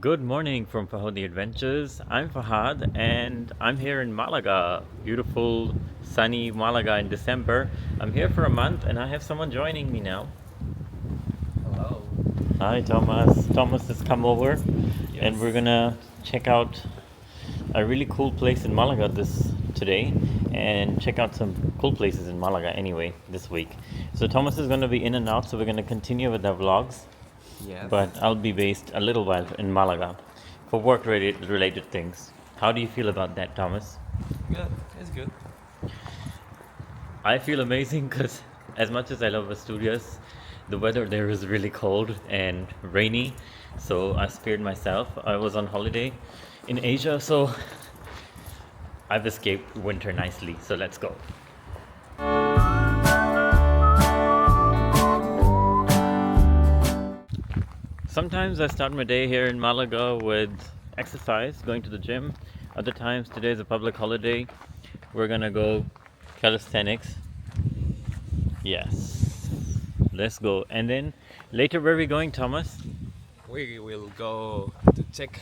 Good morning from Fahoodyadventures. I'm Fahad and I'm here in Malaga, beautiful sunny Malaga in December. I'm here for a month and I have someone joining me now. Hello. Hi Thomas. Thomas has come over and Yes. we're gonna check out a really cool place in Malaga today and check out some cool places in Malaga anyway this week. So Thomas is gonna be in and out, so we're gonna continue with our vlogs. Yes. But I'll be based a little while in Malaga for work related things. How do you feel about that, Thomas? Good. It's good. I feel amazing because as much as I love Asturias, the weather there is really cold and rainy. So I spared myself. I was on holiday in Asia, so I've escaped winter nicely. So let's go. Sometimes I start my day here in Malaga with exercise, going to the gym. Other times, today is a public holiday. We're gonna go calisthenics. Yes, let's go. And then later, where are we going, Thomas? We will go to check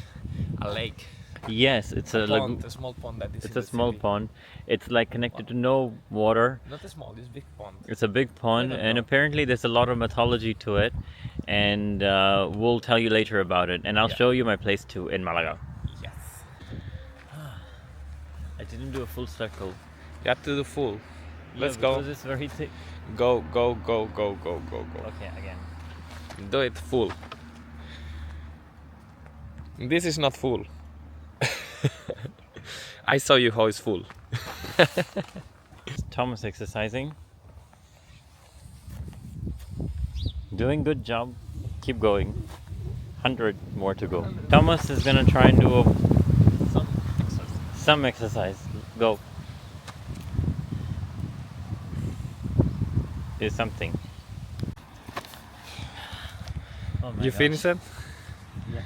a lake. Yes, it's a lagoon. A small pond that is It's in a the small city. pond. It's like connected to no water. Not a small, it's big pond. It's a big pond, don't and know. apparently there's a lot of mythology to it. And we'll tell you later about it. And I'll Yeah. show you my place too in Malaga. Yes. I didn't do a full circle. You have to do full. Let's Yeah, go. because it's very thick. Go, go, go, go, go, go, go. Okay, again. Do it full. This is not full. I saw you how it's full. Thomas exercising. Doing good job. Keep going. 100 more to go. Thomas is gonna try and do some exercise. Go. Do something. Oh my You gosh. finish it? Yeah.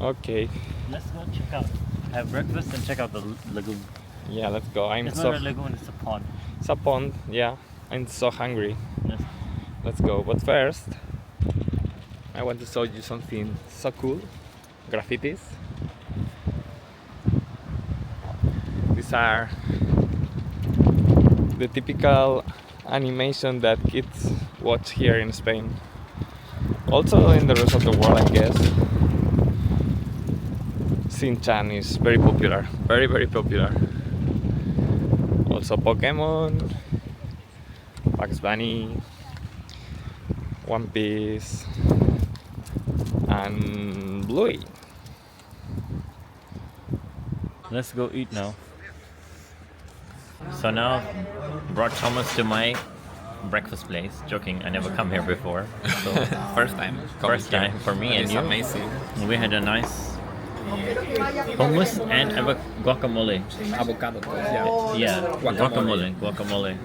Okay. Let's go check out. Have breakfast and check out the lagoon. Yeah, let's go. It's not a lagoon, it's a pond. It's a pond. Yeah, I'm so hungry. Let's Let's go. But first, I want to show you something so cool. Graffitis. These are the typical animation that kids watch here in Spain. Also in the rest of the world, I guess. Shin-chan is very popular. Very, very popular. Also Pokemon, Bugs Bunny, One Piece, and Bluey. Let's go eat now. So now, brought Thomas to my breakfast place. Joking, I never come here before. So First time. first time for me and It's you. amazing. We had a nice hummus and guacamole. Avocado. Yeah. Yeah, Guacamole. guacamole.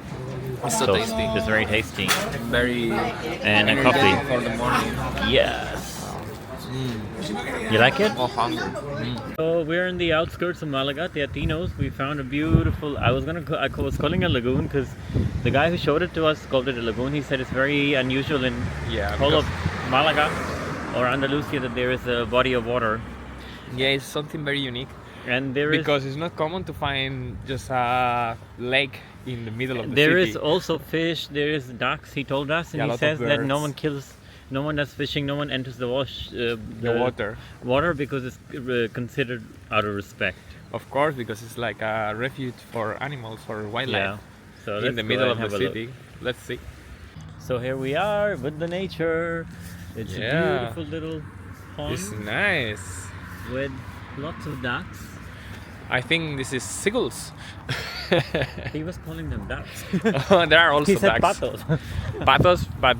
It's so tasty. It's very tasty. Very And a coffee. for the morning. Yes. You like it? Oh, hungry. So we're in the outskirts of Malaga, Teatinos. We found a beautiful. I was calling it a lagoon because the guy who showed it to us called it a lagoon. He said it's very unusual in Yeah. whole of Malaga or Andalusia that there is a body of water, Yeah, it's something very unique and there is because it's not common to find just a lake in the middle of the there city. is also fish. There is ducks. He told us, and Yeah, a he lot of says that no birds. one kills. No one does fishing. No one enters the the water because it's considered out of respect. Of course, because it's like a refuge for animals, for wildlife. Yeah. So In let's the go middle and of the have a look. city. Let's see. So here we are with the nature. It's a Yeah. beautiful little pond It's nice. with lots of ducks. I think this is seagulls. He was calling them ducks. There are also He said ducks. patos. Patos, but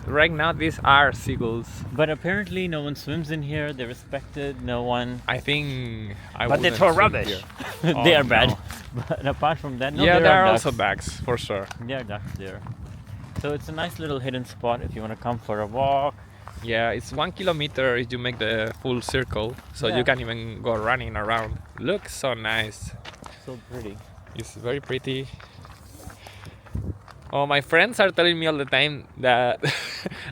right now these are seagulls. But apparently no one swims in here. They're respected. No one. I think I But they wouldn't throw swim rubbish. here. They Oh, are bad. no. But apart from that, no, Yeah, there are ducks. also bags for sure. There are ducks there. So it's a nice little hidden spot if you want to come for a walk. Yeah, it's 1 kilometer if you make the full circle, so Yeah. you can even go running around. Looks so nice. So pretty. It's very pretty. Oh, my friends are telling me all the time that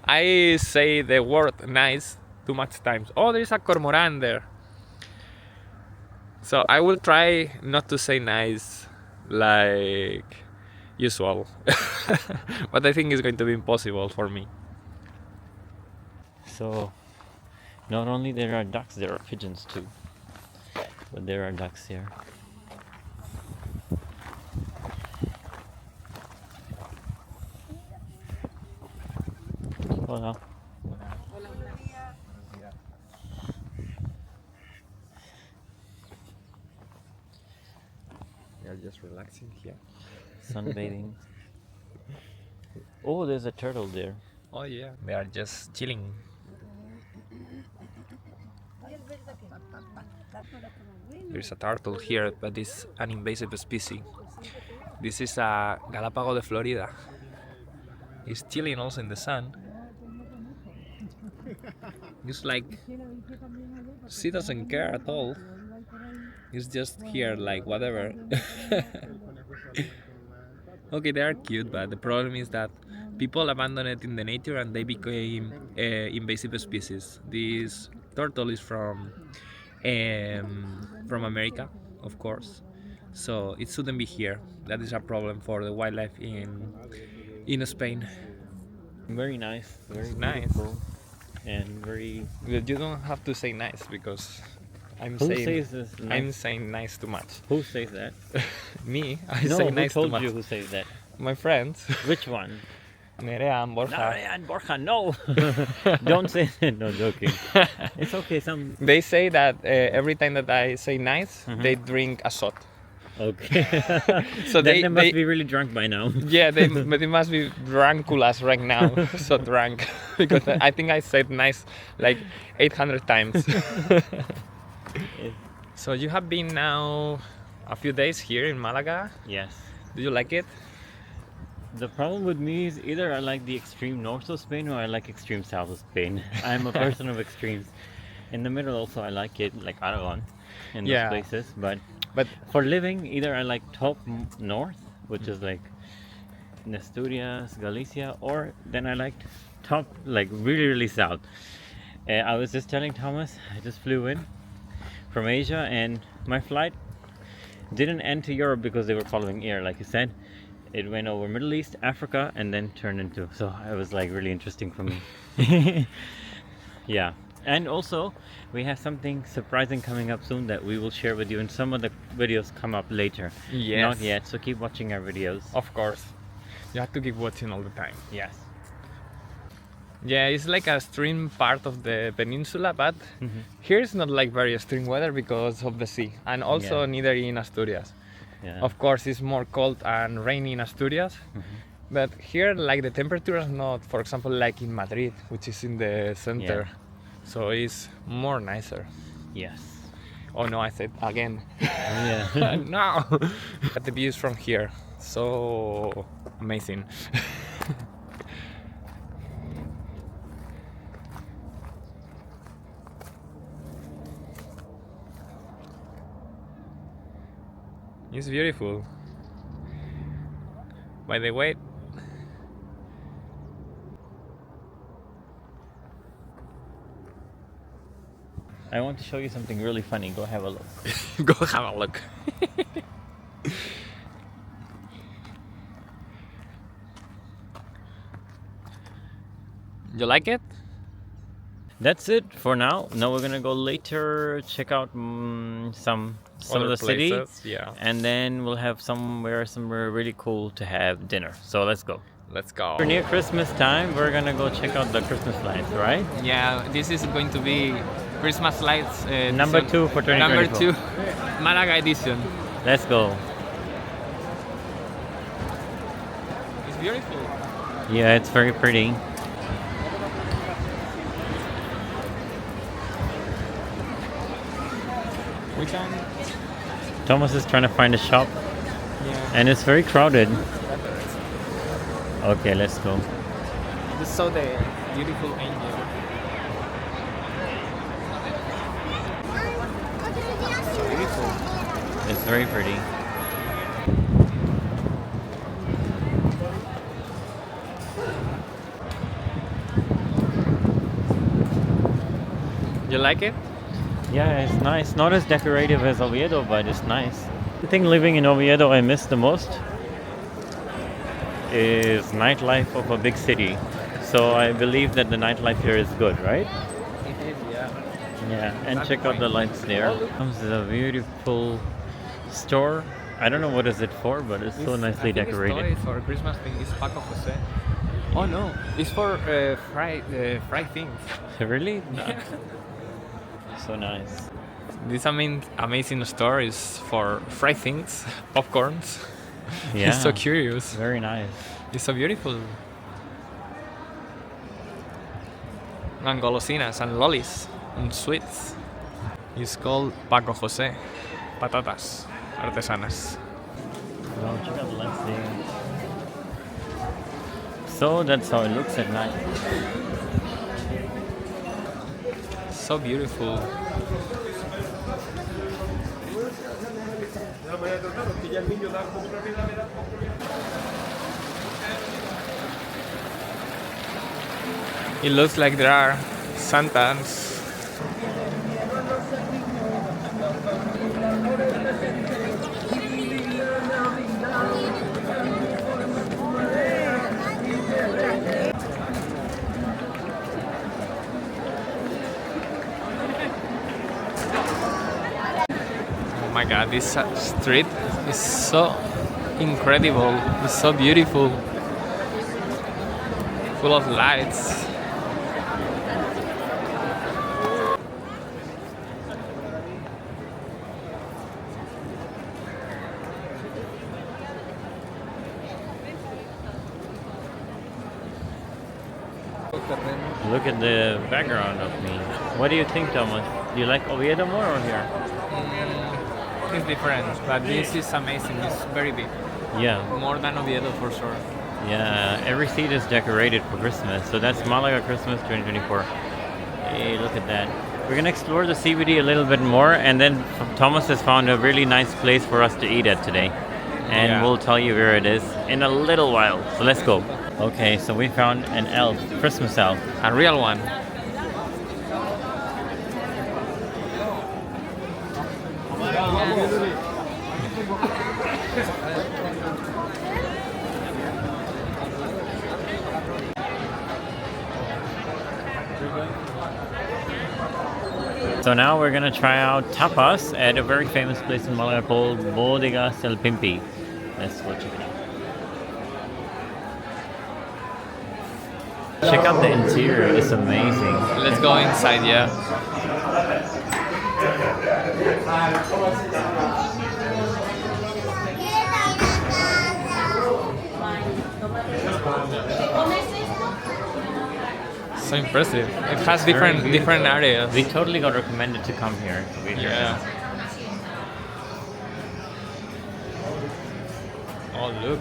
I say the word nice too much times. Oh, there is a cormorant there. So I will try not to say nice like usual, but I think it's going to be impossible for me. So not only there are ducks, there are pigeons too, but there are ducks here. Hola. We are just relaxing here. Sunbathing. Oh, there's a turtle there. Oh yeah, they are just chilling. There's a turtle here, but it's an invasive species. This is a Galápago de Florida. It's chilling also in the sun. It's like she doesn't care at all. It's just here like whatever. Okay, they are cute, but the problem is that people abandon it in the nature and they became invasive species. This turtle is from America, of course, so it shouldn't be here. That is a problem for the wildlife in Spain. Very nice. Very Nice. beautiful. And very. You don't have to say nice because Who says this? Nice? I'm saying nice too much. Who says that? Me, I No, say who nice too told much. you who says that? My friends, Which one? Nerea and Borja. Naria and Borja, no! Don't say that. No, joking. It's okay, some. They say that every time that I say nice, Mhm. they drink a shot. Okay. So Then they must they be really drunk by now. yeah, they must be drunkulas right now, so drunk because I think I said nice like 800 times. So you have been now a few days here in Malaga. Yes. Do you like it? The problem with me is either I like the extreme north of Spain or I like extreme south of Spain. I'm a person of extremes. In the middle also I like it, like Aragon, in those Yeah. places. But But for living, either I like top north, which is like Asturias, Galicia, or then I like top, like really, really south. I was just telling Thomas, I just flew in from Asia and my flight didn't end to Europe because they were following air, like you said. It went over Middle East, Africa, and then turned into, so it was like really interesting for me. Yeah. And also, we have something surprising coming up soon that we will share with you, and some of the videos come up later. Yes. Not yet, so keep watching our videos. of course, you have to keep watching all the time. Yes. Yeah, it's like a extreme part of the peninsula, but here it's not like very extreme weather because of the sea, and also Yeah. neither in Asturias. Yeah. Of course, it's more cold and rainy in Asturias, but here, like the temperature is not, for example, like in Madrid, which is in the center, so it's more nicer. Yes. Oh no, I said again. Yeah. No, but the views from here, so amazing. It's beautiful. By the way, I want to show you something really funny. Go have a look. go have a look. You like it? That's it for now. Now we're gonna go later, check out some Other of the city, places, yeah. and then we'll have somewhere really cool to have dinner. So let's go. Let's go. We're near Christmas time. We're gonna go check out the Christmas lights, right? Yeah, this is going to be Christmas lights. Number edition. 2 for Number 2024. 2, Malaga edition. Let's go. It's beautiful. Yeah, it's very pretty. We can. Thomas is trying to find a shop, Yeah. and it's very crowded. Okay, let's go. Just saw the beautiful angel. It's very pretty. like it? Yeah, it's nice. Not as decorative as Oviedo, but it's nice. The thing living in Oviedo I miss the most is nightlife of a big city. So I believe that the nightlife here is good, right? It is, yeah. Yeah, and check out the lights there. This is a beautiful store. I don't know what is it for, but it's so nicely decorated. It's for Christmas thing. It's Paco Jose. Oh no, it's for fried things. Really? So nice. This amazing store is for fried things, popcorns. Yeah. It's so curious. Very nice. It's so beautiful. And golosinas and lollies and sweets. It's called Paco Jose. Patatas artesanas. Well, check out the lights there. So that's how it looks at night. So beautiful. It looks like there are Santas. Oh my god, this street is so incredible. It's so beautiful. Full of lights. Look at the background of me. What do you think, Thomas? Do you like Oviedo more or here? It's different, but this is amazing. It's very big. Yeah. More than Oviedo for sure. Yeah, every seat is decorated for Christmas. So that's Malaga Christmas 2024. Hey, look at that. We're gonna explore the CBD a little bit more, and then Thomas has found a really nice place for us to eat at today. And we'll tell you where it is in a little while. So let's go. Okay, so we found an elf, Christmas elf. A real one. So now we're gonna try out tapas at a very famous place in Malaga called Bodegas El Pimpi. Let's go check it out. Check out the interior, it's amazing. Let's go inside, yeah. So impressive. It has different areas. We totally got recommended to come here. Yeah. Oh look.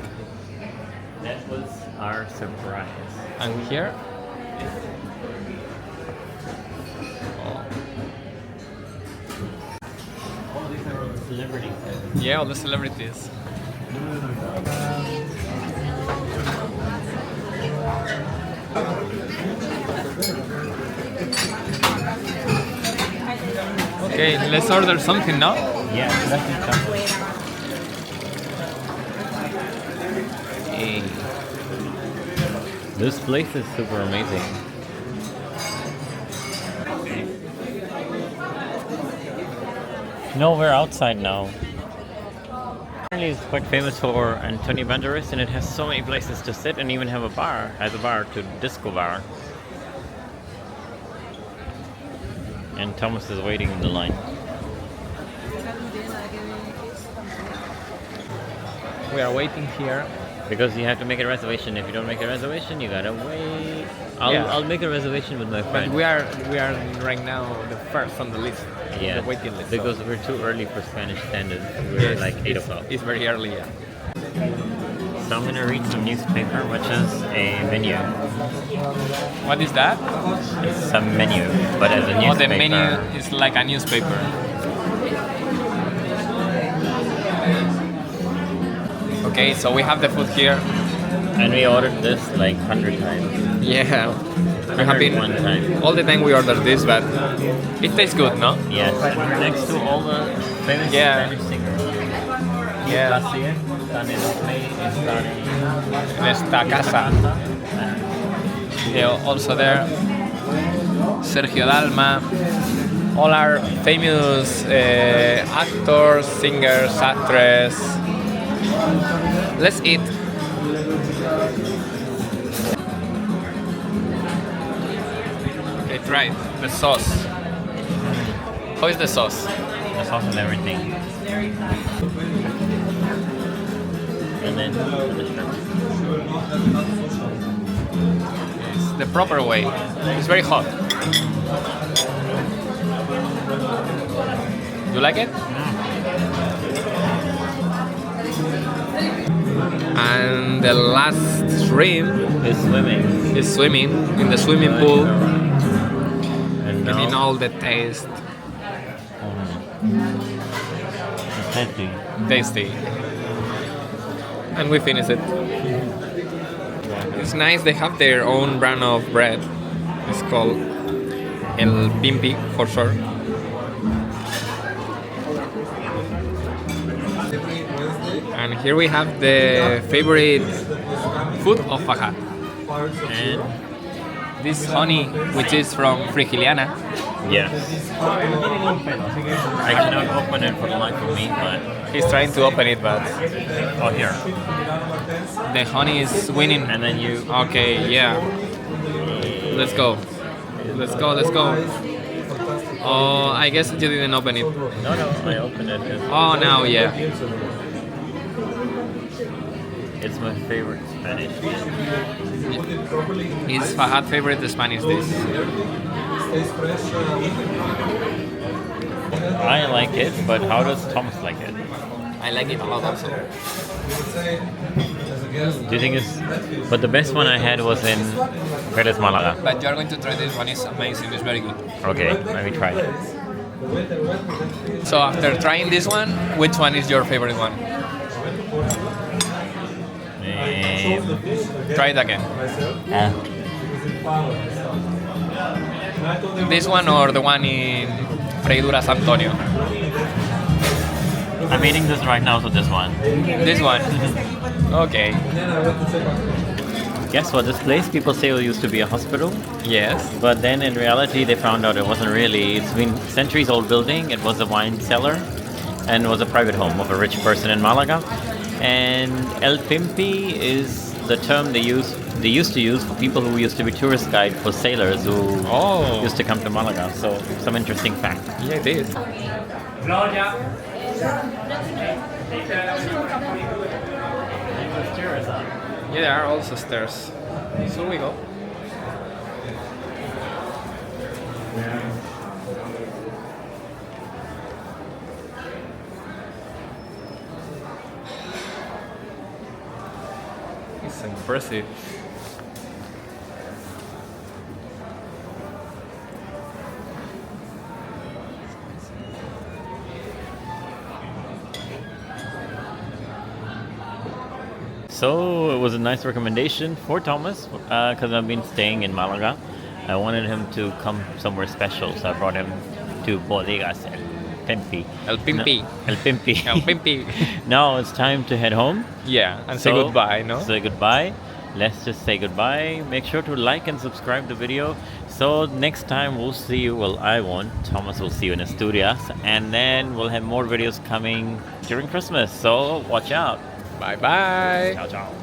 That was our surprise. And here? Oh, these are all the celebrities. Yeah, all the celebrities. Okay, let's order something now. Yeah, let's do something. Hey. This place is super amazing. No, we're outside now. Apparently it's quite famous for Antonio Banderas, and it has so many places to sit and even have a bar. Has a bar to disco bar. And Thomas is waiting in the line. We are waiting here. Because you have to make a reservation. If you don't make a reservation, you gotta wait. I'll make a reservation with my friend. But we are right now the first on the list. Yeah, The waiting list. because we're too early for Spanish standards. We're like 8 o'clock. It's very early, yeah. So I'm gonna read some newspaper, which is a menu. What is that? It's a menu, but as a newspaper. Oh, the menu is like a newspaper. Okay, so we have the food here. And we ordered this like 100 times. Yeah. We have been one time. all the time we order this, but it tastes good, no? Yes, next to all the famous Yeah. Spanish singers. Yeah. Garcia, están en Oakley, están In esta casa. Yeah, also there, Sergio Dalma. All our famous actors, singers, actresses. Let's eat. Okay, try it. The sauce. How is the sauce? the sauce and everything. And then the shrimp. It's the proper way. It's very hot. You like it? And the last shrimp It's swimming. is swimming in the swimming pool, And now getting all the taste. it's tasty. Tasty. And we finish it. It's nice, they have their own brand of bread. It's called El Pimpi for sure. And here we have the favorite food of Fahad. And This honey, which is from Frigiliana. yes. I cannot open it for the life of me, but He's trying to open it, but oh here. the honey is winning. And then you Okay, yeah. Let's go. Let's go, let's go. Oh, I guess you didn't open it. no, I opened it. Oh, now, yeah. It's my favorite Spanish dish. Is Fahad favorite Spanish dish? I like it, but how does Thomas like it? I like it a lot also. Do you think it's? But the best one I had was in Malaga. But you're going to try this one, it's amazing, it's very good. Okay, let me try it. So after trying this one, which one is your favorite one? Try it again. This one or the one in Freidura San Antonio? I'm eating this right now, so this one. This one. Okay. Guess what? This place people say it used to be a hospital, Yes. but then in reality they found out it wasn't really. It's been centuries old building. It was a wine cellar, and it was a private home of a rich person in Malaga. And El Pimpi is the term they used to use for people who used to be tourist guide for sailors who Oh. used to come to Malaga. So some interesting fact. Yeah, it is. Yeah, there are also stairs. So we go. It's impressive. So it was a nice recommendation for Thomas because I've been staying in Malaga. I wanted him to come somewhere special, so I brought him to Bodegas El Pimpi. El Pimpi. El Pimpi. El Pimpi. Now it's time to head home. Yeah, and say So, goodbye, no? Say goodbye. Let's just say goodbye. Make sure to like and subscribe the video. So next time we'll see you. Well, I won't. Thomas will see you in Asturias, and then we'll have more videos coming during Christmas. So watch out. Bye bye. Ciao, ciao.